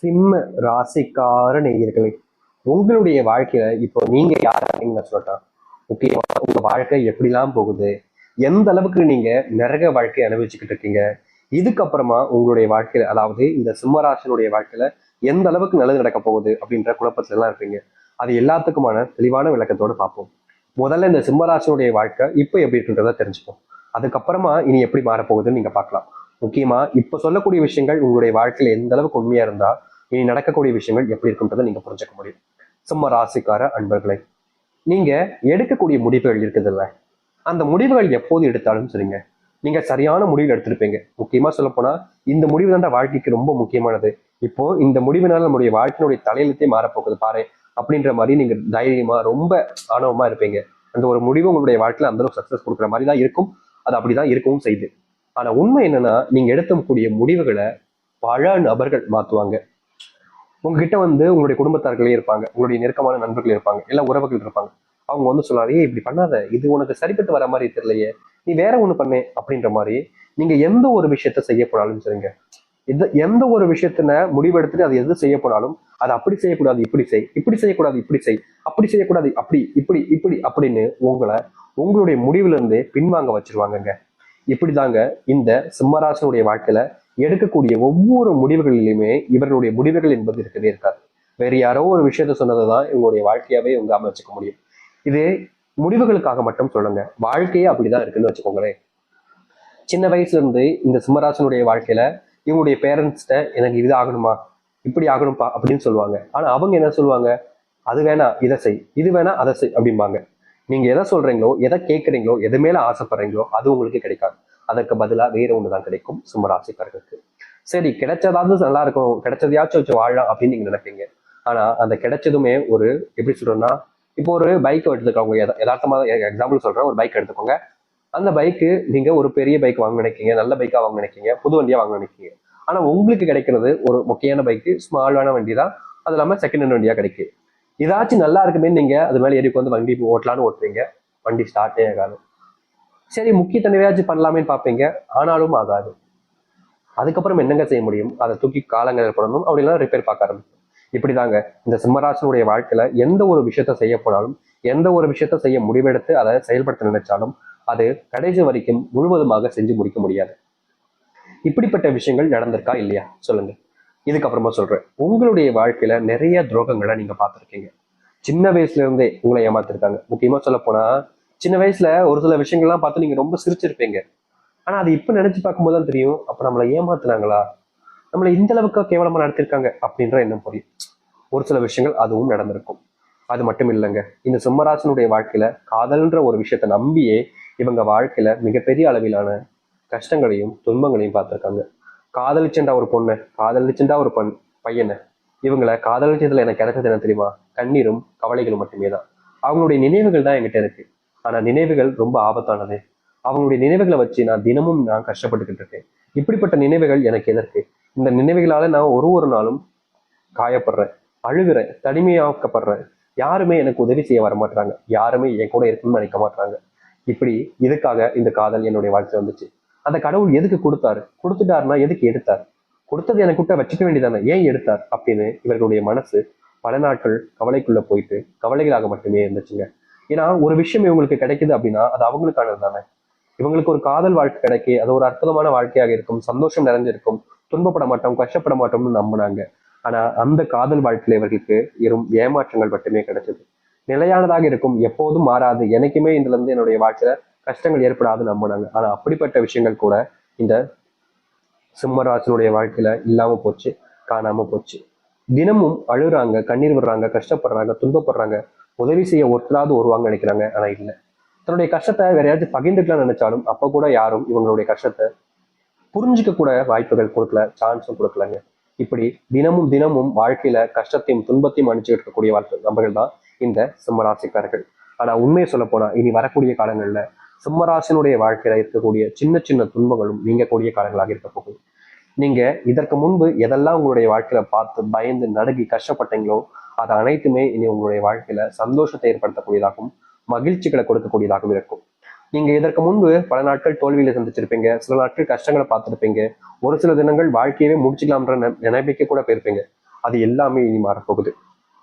சிம்ம ராசிக்கார நேயர்களே, உங்களுடைய வாழ்க்கையில இப்போ நீங்க யாருன்னு நான் சொல்லட்டேன். முக்கியமா உங்க வாழ்க்கை எப்படிலாம் போகுது, எந்த அளவுக்கு நீங்க நரக வாழ்க்கை அனுபவிச்சுக்கிட்டு இருக்கீங்க, இதுக்கப்புறமா உங்களுடைய வாழ்க்கையில, அதாவது இந்த சிம்மராசனுடைய வாழ்க்கையில எந்த அளவுக்கு நல்லது நடக்க போகுது அப்படின்ற குழப்பத்துல எல்லாம் இருப்பீங்க. அது எல்லாத்துக்குமான தெளிவான விளக்கத்தோடு பார்ப்போம். முதல்ல இந்த சிம்மராசனுடைய வாழ்க்கை இப்போ எப்படி இருக்குன்றத தெரிஞ்சுப்போம். அதுக்கப்புறமா இனி எப்படி மாறப்போகுதுன்னு நீங்க பார்க்கலாம். முக்கியமா இப்ப சொல்லக்கூடிய விஷயங்கள் உங்களுடைய வாழ்க்கையில எந்த அளவுக்கு உண்மையா இருந்தா இனி நடக்கக்கூடிய விஷயங்கள் எப்படி இருக்குன்றதை நீங்க புரிஞ்சுக்க முடியும். சிம்ம ராசிக்கார அன்பர்களை, நீங்க எடுக்கக்கூடிய முடிவுகள் இருக்குதுல்ல, அந்த முடிவுகள் எப்போது எடுத்தாலும் சரிங்க, நீங்க சரியான முடிவு எடுத்திருப்பீங்க. முக்கியமா சொல்ல போனா இந்த முடிவு தான் வாழ்க்கைக்கு ரொம்ப முக்கியமானது. இப்போ இந்த முடிவினால நம்முடைய வாழ்க்கையினுடைய தலையெழுத்தே மாறப்போகுது பாரு அப்படின்ற மாதிரி நீங்க தைரியமா ரொம்ப ஆணவமா இருப்பீங்க. அந்த ஒரு முடிவு உங்களுடைய வாழ்க்கையில அந்த அளவுக்கு சக்சஸ் கொடுக்குற மாதிரி தான் இருக்கும். அது அப்படிதான் இருக்கவும் செய்யுது. ஆனா உண்மை என்னன்னா, நீங்க எடுக்கக்கூடிய முடிவுகளை பல நபர்கள் மாத்துவாங்க. உங்ககிட்ட உங்களுடைய குடும்பத்தார்களே இருப்பாங்க, உங்களுடைய நெருக்கமான நண்பர்கள் இருப்பாங்க, எல்லா உறவுகள் இருப்பாங்க. அவங்க சொல்லுவாங்க, ஏய் இப்படி பண்ணாத, இது உனக்கு சரிப்பட்டு வர மாதிரி தெரியலையே, நீ வேற ஒண்ணு பண்ணு அப்படின்ற மாதிரி. நீங்க எந்த ஒரு விஷயத்த செய்ய போனாலும் சரிங்க, எந்த ஒரு விஷயத்தின முடிவெடுத்துட்டு அது எது செய்ய போனாலும், அது அப்படி செய்யக்கூடாது இப்படி செய், இப்படி செய்யக்கூடாது இப்படி செய், அப்படி செய்யக்கூடாது அப்படி இப்படி இப்படி அப்படின்னு உங்களுடைய முடிவுல இருந்து பின்வாங்க வச்சிருவாங்கங்க. இப்படிதாங்க இந்த சிம்மராசனுடைய வாழ்க்கையில எடுக்கக்கூடிய ஒவ்வொரு முடிவுகளிலுமே இவர்களுடைய முடிவுகள் என்பது இருக்கவே இருக்காது. வேற யாரோ ஒரு விஷயத்த சொன்னதுதான் இவங்களுடைய வாழ்க்கையாவே இவங்க அமைச்சுக்க முடியும். இது முடிவுகளுக்காக மட்டும் சொல்லுங்க, வாழ்க்கையே அப்படிதான் இருக்குன்னு வச்சுக்கோங்களேன். சின்ன வயசுல இருந்து இந்த சிம்மராசனுடைய வாழ்க்கையில இவங்களுடைய பேரண்ட்ஸ்ட எனக்கு இது ஆகணுமா, இப்படி ஆகணும்பா அப்படின்னு சொல்லுவாங்க. ஆனா அவங்க என்ன சொல்லுவாங்க, அது வேணா இதை செய், இது வேணா அதை செய் அப்படிம்பாங்க. நீங்க எதை சொல்றீங்களோ, எதை கேட்குறீங்களோ, எது மேல ஆசைப்படுறீங்களோ அது உங்களுக்கு கிடைக்காது. அதற்கு பதிலாக வேற ஒண்ணுதான் கிடைக்கும் சிம்மராசிக்காரர்களுக்கு. சரி, கிடைச்சதாவது நல்லா இருக்கும், கிடைச்சதையாச்சும் வச்சு வாழலாம் அப்படின்னு நீங்க நினைப்பீங்க. ஆனா அந்த கிடைச்சதுமே ஒரு எப்படி சொல்றோம்னா, இப்போ ஒரு பைக் எடுத்துக்கோங்க, யதார்த்தமா எக்ஸாம்பிள் சொல்றேன், ஒரு பைக் எடுத்துக்கோங்க. அந்த பைக்கு நீங்க ஒரு பெரிய பைக் வாங்க நினைக்கீங்க, நல்ல பைக்கா வாங்க நினைக்கீங்க, புது வண்டியா வாங்க நினைக்கீங்க. ஆனா உங்களுக்கு கிடைக்கிறது ஒரு முக்கியமான பைக்கு, ஸ்மாலான வண்டி தான். அது இல்லாம செகண்ட் ஹேண்ட் வண்டியா கிடைக்கும். இதாச்சும் நல்லா இருக்குமே நீங்க அது மேல ஏறி வந்து வண்டி ஓட்டலான்னு ஓட்டுறீங்க, வண்டி ஸ்டார்ட்டே ஆகாது. சரி, முக்கிய தடவையாச்சும் பண்ணலாமேன்னு பார்ப்பீங்க, ஆனாலும் ஆகாது. அதுக்கப்புறம் என்னங்க செய்ய முடியும், அதை தூக்கி காலங்கள் போடணும், அப்படிலாம் ரிப்பேர் பார்க்க ஆரம்பிக்கும். இப்படிதாங்க இந்த சிம்மராசனுடைய வாழ்க்கையில எந்த ஒரு விஷயத்த செய்ய போனாலும், எந்த ஒரு விஷயத்த செய்ய முடிவெடுத்து அதை செயல்படுத்த நினைச்சாலும் அது கடைசி வரைக்கும் முழுவதுமாக செஞ்சு முடிக்க முடியாது. இப்படிப்பட்ட விஷயங்கள் நடந்திருக்கா இல்லையா சொல்லுங்க. இதுக்கப்புறமா சொல்றேன், உங்களுடைய வாழ்க்கையில நிறைய துரோகங்களை நீங்க பார்த்துருக்கீங்க. சின்ன வயசுல இருந்தே உங்களை ஏமாத்திருக்காங்க. முக்கியமா சொல்ல போனா சின்ன வயசுல ஒரு சில விஷயங்கள்லாம் பார்த்து நீங்க ரொம்ப சிரிச்சிருப்பீங்க. ஆனா அது இப்ப நினைச்சு பார்க்கும்போது தான் தெரியும், அப்ப நம்மளை ஏமாத்துனாங்களா, நம்மளை இந்த அளவுக்கு கேவலமா நடத்திருக்காங்க அப்படின்ற எண்ணம் புரியும். ஒரு சில விஷயங்கள் அதுவும் நடந்திருக்கும். அது மட்டும் இல்லைங்க, இந்த சிம்மராசனுடைய வாழ்க்கையில காதல்ன்ற ஒரு விஷயத்த நம்பியே இவங்க வாழ்க்கையில மிகப்பெரிய அளவிலான கஷ்டங்களையும் துன்பங்களையும் பார்த்திருக்காங்க. காதலிச்சுண்டா ஒரு பொண்ணு, காதலிச்சுண்டா ஒரு பையனை, இவங்களை காதலிச்சதுல எனக்கு கிடைச்சது என்ன தெரியுமா, கண்ணீரும் கவலைகளும் மட்டுமே தான். அவங்களுடைய நினைவுகள் தான் என்கிட்ட இருக்கு. ஆனா நினைவுகள் ரொம்ப ஆபத்தானது. அவங்களுடைய நினைவுகளை வச்சு நான் கஷ்டப்பட்டுக்கிட்டு இருக்கேன். இப்படிப்பட்ட நினைவுகள் எனக்கு எதற்கு? இந்த நினைவுகளால நான் ஒரு நாளும் காயப்படுறேன், அழுகிறேன், தனிமையாக்கப்படுறேன். யாருமே எனக்கு உதவி செய்ய வர மாட்டாங்க, யாருமே என் கூட இருக்குன்னு நினைக்க மாட்டாங்க. இப்படி இதுக்காக இந்த காதல் என்னுடைய வாழ்க்கை வந்துச்சு. அந்த கடவுள் எதுக்கு கொடுத்தாரு, கொடுத்துட்டாருன்னா எதுக்கு எடுத்தார், கொடுத்தது எனக்கு கிட்ட வச்சுக்க வேண்டியதானே, ஏன் எடுத்தார் அப்படின்னு இவர்களுடைய மனசு பல நாட்கள் கவலைக்குள்ள போயிட்டு கவலைகளாக மட்டுமே இருந்துச்சுங்க. ஏன்னா ஒரு விஷயம் இவங்களுக்கு கிடைக்குது அப்படின்னா அது அவங்களுக்கானது தானே. இவங்களுக்கு ஒரு காதல் வாழ்க்கை கிடைக்கி அது ஒரு அற்புதமான வாழ்க்கையாக இருக்கும், சந்தோஷம் நிறைஞ்சிருக்கும், துன்பப்பட மாட்டோம், கஷ்டப்பட மாட்டோம்னு நம்பினாங்க. ஆனா அந்த காதல் வாழ்க்கையில இவர்களுக்கு வெறும் ஏமாற்றங்கள் மட்டுமே கிடைச்சது. நிலையானதாக இருக்கும், எப்போதும் மாறாது, எனக்குமே இதுல இருந்து என்னுடைய வாழ்க்கையில கஷ்டங்கள் ஏற்படாதுன்னு நம்பினாங்க. ஆனா அப்படிப்பட்ட விஷயங்கள் கூட இந்த சிம்மராசனுடைய வாழ்க்கையில இல்லாம போச்சு, காணாம போச்சு. தினமும் அழுறாங்க, கண்ணீர் விடுறாங்க, கஷ்டப்படுறாங்க, துன்பப்படுறாங்க. உதவி செய்ய ஒருத்தராவது வருவாங்க நினைக்கிறாங்க, ஆனா இல்லை. தன்னுடைய கஷ்டத்தை வேற யாராச்சும் பகிர்ந்துக்கலாம் நினைச்சாலும் அப்ப கூட யாரும் இவங்களுடைய கஷ்டத்தை புரிஞ்சுக்க கூட வாய்ப்புகள் கொடுக்கல, சான்ஸும் கொடுக்கலங்க. இப்படி தினமும் தினமும் வாழ்க்கையில கஷ்டத்தையும் துன்பத்தையும் அனுப்பிச்சுட்டு இருக்கக்கூடிய நபர்கள் தான் இந்த சிம்மராசிக்காரர்கள். ஆனா உண்மையை சொல்ல போனா இனி வரக்கூடிய காலங்கள்ல சிம்மராசினுடைய வாழ்க்கையில இருக்கக்கூடிய சின்ன சின்ன துன்பங்களும் நீங்கக்கூடிய காலங்களாக இருக்க போகுது. நீங்க இதற்கு முன்பு எதெல்லாம் உங்களுடைய வாழ்க்கையில பார்த்து பயந்து நடுங்கி கஷ்டப்பட்டீங்களோ அது அனைத்துமே இனி உங்களுடைய வாழ்க்கையில சந்தோஷத்தை ஏற்படுத்தக்கூடியதாகவும் மகிழ்ச்சிகளை கொடுக்கக்கூடியதாகவும் இருக்கும். நீங்க இதற்கு முன்பு பல நாட்கள் தோல்வியில சந்திச்சிருப்பீங்க, சில நாட்கள் கஷ்டங்களை பார்த்துருப்பீங்க, ஒரு சில தினங்கள் வாழ்க்கையவே முடிச்சுக்கலாம்ன்ற நினைப்பிக்க கூட போயிருப்பீங்க. அது எல்லாமே இனி மாறப்போகுது.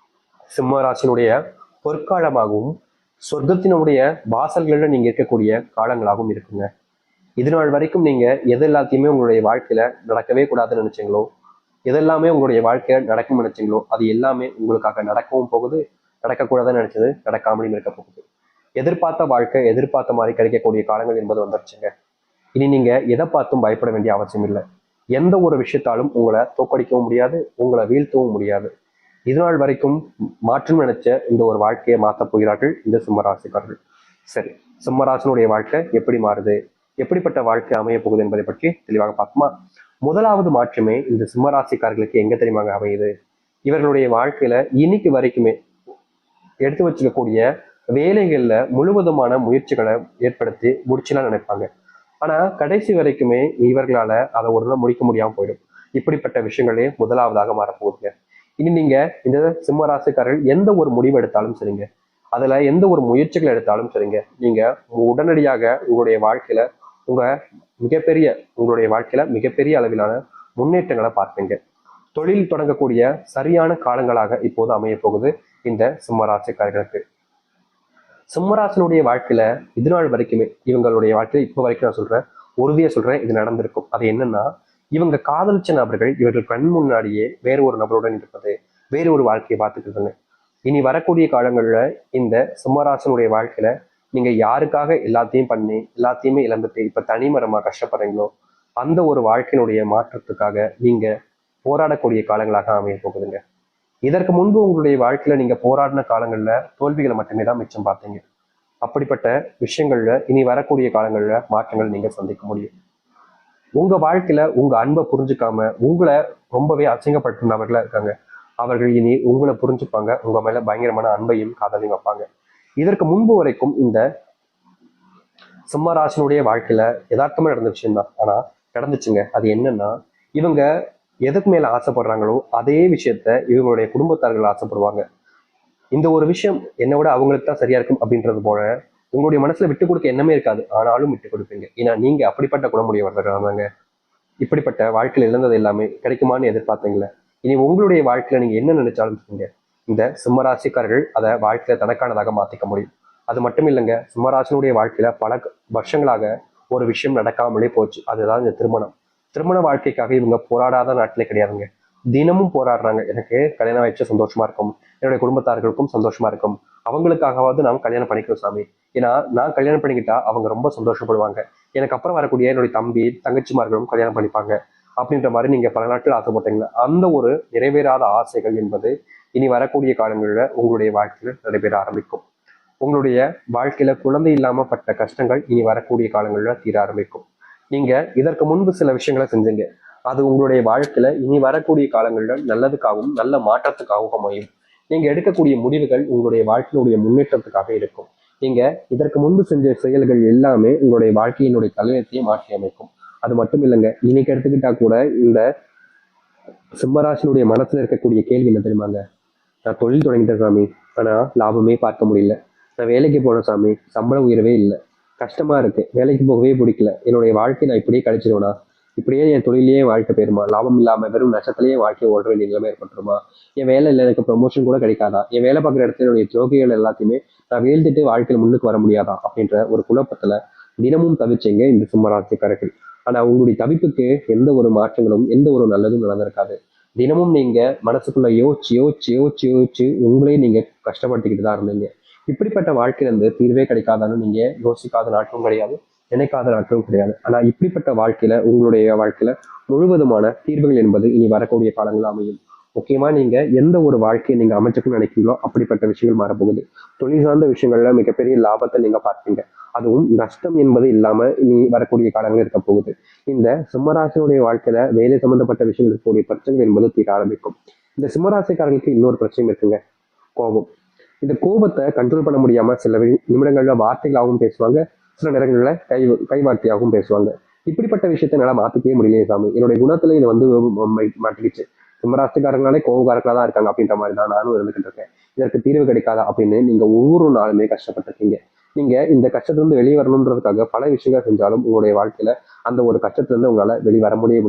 சிம்ம ராசினுடைய பொற்காலமாகவும் சொர்க்கத்தினுடைய வாசல்கள்ல நீங்க இருக்கக்கூடிய காலங்களாகவும் இருக்குங்க. இது நாள் வரைக்கும் நீங்க எது எல்லாத்தையுமே உங்களுடைய வாழ்க்கையில நடக்கவே கூடாதுன்னு நினைச்சீங்களோ, எதெல்லாமே உங்களுடைய வாழ்க்கையில நடக்கும் நினைச்சீங்களோ, அது எல்லாமே உங்களுக்காக நடக்கவும் போகுது. நடக்கக்கூடாதுன்னு நினைச்சது நடக்காமலும் இருக்க போகுது. எதிர்பார்த்த வாழ்க்கை எதிர்பார்த்த மாதிரி கிடைக்கக்கூடிய காலங்கள் என்பது வந்துருச்சுங்க. இனி நீங்க எதை பார்த்தும் பயப்பட வேண்டிய அவசியம் இல்லை. எந்த ஒரு விஷயத்தாலும் உங்களை தோக்கடிக்கவும் முடியாது, உங்களை வீழ்த்தவும் முடியாது. இது நாள் வரைக்கும் மாற்றம் நினைச்ச இந்த ஒரு வாழ்க்கையை மாற்றப் போகிறார்கள் இந்த சிம்மராசிக்காரர்கள். சரி, சிம்மராசினுடைய வாழ்க்கை எப்படி மாறுது, எப்படிப்பட்ட வாழ்க்கை அமைய போகுது என்பதை பற்றி தெளிவாக பார்ப்போமா? முதலாவது மாற்றமே இந்த சிம்மராசிக்காரர்களுக்கு எங்க தெரியுமாங்க அமையுது? இவர்களுடைய வாழ்க்கையில இன்னைக்கு வரைக்குமே எடுத்து வச்சுக்கக்கூடிய வேலைகள்ல முழுவதுமான முயற்சிகளை ஏற்படுத்தி முடிச்சுலாம் நினைப்பாங்க. ஆனா கடைசி வரைக்குமே இவர்களால அதை ஒரு நாள் முடிக்க முடியாம போயிடும். இப்படிப்பட்ட விஷயங்களே முதலாவதாக மாறப்போகுதுங்க. இனி நீங்க இந்த சிம்ம ராசிக்காரர்கள் எந்த ஒரு முடிவு எடுத்தாலும் சரிங்க, அதுல எந்த ஒரு முயற்சிகள் எடுத்தாலும் சரிங்க, நீங்க உடனடியாக உங்களுடைய வாழ்க்கையில உங்களுடைய வாழ்க்கையில மிகப்பெரிய அளவிலான முன்னேற்றங்களை பார்ப்பீங்க. தொழில் தொடங்கக்கூடிய சரியான காலங்களாக இப்போது அமைய போகுது இந்த சிம்மராசிக்காரர்களுக்கு. சிம்மராசனுடைய வாழ்க்கையில இது நாள் வரைக்குமே இவங்களுடைய வாழ்க்கையில இப்போ வரைக்கும் நான் சொல்றேன், உறுதியா சொல்றேன், இது நடந்திருக்கும். அது என்னன்னா, இவங்க காதலிச்ச நபர்கள் இவர்கள் கண் முன்னாடியே வேறு ஒரு நபருடன் இருப்பது, வேறு ஒரு வாழ்க்கையை பார்த்துக்கிறதுன்னு. இனி வரக்கூடிய காலங்கள்ல இந்த சிம்மராசனுடைய வாழ்க்கையில நீங்க யாருக்காக எல்லாத்தையும் பண்ணி எல்லாத்தையுமே இழந்துட்டு இப்ப தனிமரமா கஷ்டப்படுறீங்களோ, அந்த ஒரு வாழ்க்கையினுடைய மாற்றத்துக்காக நீங்க போராடக்கூடிய காலங்களாக அமைய போகுதுங்க. இதற்கு முன்பு உங்களுடைய வாழ்க்கையில நீங்க போராடின காலங்கள்ல தோல்விகளை மட்டுமே தான் மிச்சம் பார்த்தீங்க. அப்படிப்பட்ட விஷயங்கள்ல இனி வரக்கூடிய காலங்கள்ல மாற்றங்கள் நீங்க சந்திக்க முடியும். உங்க வாழ்க்கையில உங்க அன்பை புரிஞ்சுக்காம உங்களை ரொம்பவே அசிங்கப்படுத்தினவர்களா இருக்காங்க. அவர்கள் இனி உங்களை புரிஞ்சுப்பாங்க, உங்க மேல பயங்கரமான அன்பையும் காதலையும் வைப்பாங்க. இதற்கு முன்பு வரைக்கும் இந்த சிம்மராசனுடைய வாழ்க்கையில யதார்த்தமா நடந்த விஷயம் தான், ஆனா நடந்துச்சுங்க. அது என்னன்னா, இவங்க எதுக்கு மேல ஆசைப்படுறாங்களோ அதே விஷயத்த இவங்களுடைய குடும்பத்தார்கள் ஆசைப்படுவாங்க. இந்த ஒரு விஷயம் என்னை விட அவங்களுக்கு தான் சரியா இருக்கும் அப்படின்றது போல உங்களுடைய மனசுல விட்டு கொடுக்க எண்ணமே இருக்காது, ஆனாலும் விட்டு கொடுப்பீங்க. ஏன்னா நீங்க அப்படிப்பட்ட குணமுடையவர்கள் தாங்க. இப்படிப்பட்ட வாழ்க்கையில் இழந்தது எல்லாமே கிடைக்குமான்னு எதிர்பார்த்தீங்களே, இனி உங்களுடைய வாழ்க்கையில நீங்க என்ன நினைச்சாலும் சொல்லுங்க, இந்த சிம்மராசிக்காரர்கள் அதை வாழ்க்கையில தனக்கானதாக மாத்திக்க முடியும். அது மட்டும் இல்லைங்க, சிம்மராசினுடைய வாழ்க்கையில பல வருஷங்களாக ஒரு விஷயம் நடக்காமலே போச்சு. அதுதான் இந்த திருமணம். திருமண வாழ்க்கைக்காக இவங்க போராடாத நாட்டிலே கிடையாதுங்க. தினமும் போராடுறாங்க. எனக்கு கல்யாணம் ஆயிடுச்சு சந்தோஷமா இருக்கும், என்னுடைய குடும்பத்தார்களுக்கும் சந்தோஷமா இருக்கும், அவங்களுக்காகவாவது நாம் கல்யாணம் பண்ணிக்கிறோம் சாமி. ஏன்னா நான் கல்யாணம் பண்ணிக்கிட்டா அவங்க ரொம்ப சந்தோஷப்படுவாங்க, எனக்கு அப்புறம் வரக்கூடிய என்னுடைய தம்பி தங்கச்சிமார்களும் கல்யாணம் பண்ணிப்பாங்க அப்படின்ற மாதிரி நீங்க பல நாட்கள் ஆசைப்பட்டீங்களா, அந்த ஒரு நிறைவேறாத ஆசைகள் என்பது இனி வரக்கூடிய காலங்களில் உங்களுடைய வாழ்க்கையில நடைபெற ஆரம்பிக்கும். உங்களுடைய வாழ்க்கையில குழந்தை இல்லாம பட்ட கஷ்டங்கள் இனி வரக்கூடிய காலங்களில் தீர ஆரம்பிக்கும். நீங்க இதற்கு முன்பு சில விஷயங்களை செஞ்சீங்க, அது உங்களுடைய வாழ்க்கையில இனி வரக்கூடிய காலங்களில் நல்லதுக்காகவும் நல்ல மாற்றத்துக்காகவும் அமையும். நீங்க எடுக்கக்கூடிய முடிவுகள் உங்களுடைய வாழ்க்கையினுடைய முன்னேற்றத்துக்காக இருக்கும். நீங்க இதற்கு முன்பு செஞ்ச செயல்கள் எல்லாமே உங்களுடைய வாழ்க்கையினுடைய தலையத்தையே மாற்றி அமைக்கும். அது மட்டும் இல்லைங்க, இன்னைக்கு எடுத்துக்கிட்டா கூட இந்த சிம்மராசினுடைய மனசுல இருக்கக்கூடிய கேள்வி என்ன தெரியுமாங்க? நான் தொழில் தொடங்கிட்டேன் சாமி, ஆனா லாபமே பார்க்க முடியல. நான் வேலைக்கு போனேன் சாமி, சம்பள உயர்வே இல்லை, கஷ்டமா இருக்கு, வேலைக்கு போகவே பிடிக்கல, என்னுடைய வாழ்க்கை நான் இப்படியே கழிச்சிருவேனா, இப்படியே என் தொழிலேயே வாழ்க்கை போயிருமா, லாபம் இல்லாம வெறும் நஷ்டத்திலேயே வாழ்க்கையை ஓட வேண்டிய நிலைமை ஏற்பட்டுருமா, என் வேலை இல்லை எனக்கு ப்ரொமோஷன் கூட கிடைக்காதா, என் வேலை பார்க்குற இடத்துல என்னுடைய ஜோகிகள் எல்லாத்தையுமே நான் வீழ்ந்துட்டு வாழ்க்கையில முன்னுக்கு வர முடியாதா அப்படின்ற ஒரு குழப்பத்துல தினமும் தவிச்சீங்க இந்த சிம்மராசிக்காரர்கள். ஆனா உங்களுடைய தவிப்புக்கு எந்த ஒரு மாற்றங்களும் எந்த ஒரு நல்லதும் நடந்திருக்காது. தினமும் நீங்க மனசுக்குள்ள யோசிச்சு யோசிச்சு யோசிச்சு யோசிச்சு உங்களே நீங்க கஷ்டப்படுத்திக்கிட்டு தான் இருந்தீங்க. இப்படிப்பட்ட வாழ்க்கையில இருந்து தீர்வே கிடைக்காதான்னு நீங்க யோசிக்காத நாட்களும் கிடையாது, நினைக்காத நாட்களும் கிடையாது. ஆனா இப்படிப்பட்ட வாழ்க்கையில உங்களுடைய வாழ்க்கையில முழுவதுமான தீர்வுகள் என்பது இனி வரக்கூடிய காலங்கள் அமையும். முக்கியமா நீங்க எந்த ஒரு வாழ்க்கையை நீங்க அமைச்சுக்கணும்னு நினைக்கிறீங்களோ அப்படிப்பட்ட விஷயங்கள் மாறப்போகுது. தொழில் சார்ந்த விஷயங்கள்ல மிகப்பெரிய லாபத்தை நீங்க பார்ப்பீங்க. அதுவும் நஷ்டம் என்பது இல்லாம இனி வரக்கூடிய காலங்கள் இருக்க போகுது. இந்த சிம்மராசினுடைய வாழ்க்கையில வேலை சம்பந்தப்பட்ட விஷயங்கள் இருக்கக்கூடிய பிரச்சனைகள் என்பது தீர ஆரம்பிக்கும். இந்த சிம்மராசிக்காரர்களுக்கு இன்னொரு பிரச்சனையும் இருக்குங்க, கோபம். இந்த கோபத்தை கண்ட்ரோல் பண்ண முடியாம சில நிமிடங்கள்ல வார்த்தைகளாகவும் பேசுவாங்க, சில நேரங்கள்ல கைவார்த்தையாகவும் பேசுவாங்க. இப்படிப்பட்ட விஷயத்தை என்னால மாத்திக்கவே முடியலையே சாமி, என்னுடைய குணத்துல இது வந்து மாட்டிக்கிச்சு, சிம்மராசிக்காரங்களாலே கோபக்காரர்களா தான் இருக்காங்க அப்படின்ற மாதிரி தான் நானும் இருந்துகிட்டு இருக்கேன், இதற்கு தீர்வு கிடைக்காதா அப்படின்னு நீங்க ஒவ்வொரு நாளுமே கஷ்டப்பட்டிருக்கீங்க. நீங்க இந்த கஷ்டத்திலிருந்து வெளியே வரணுன்றதுக்காக பல விஷயங்கள் செஞ்சாலும் உங்களுடைய வாழ்க்கையில அந்த ஒரு கஷ்டத்திலிருந்து உங்களால வெளிவர முடியாது.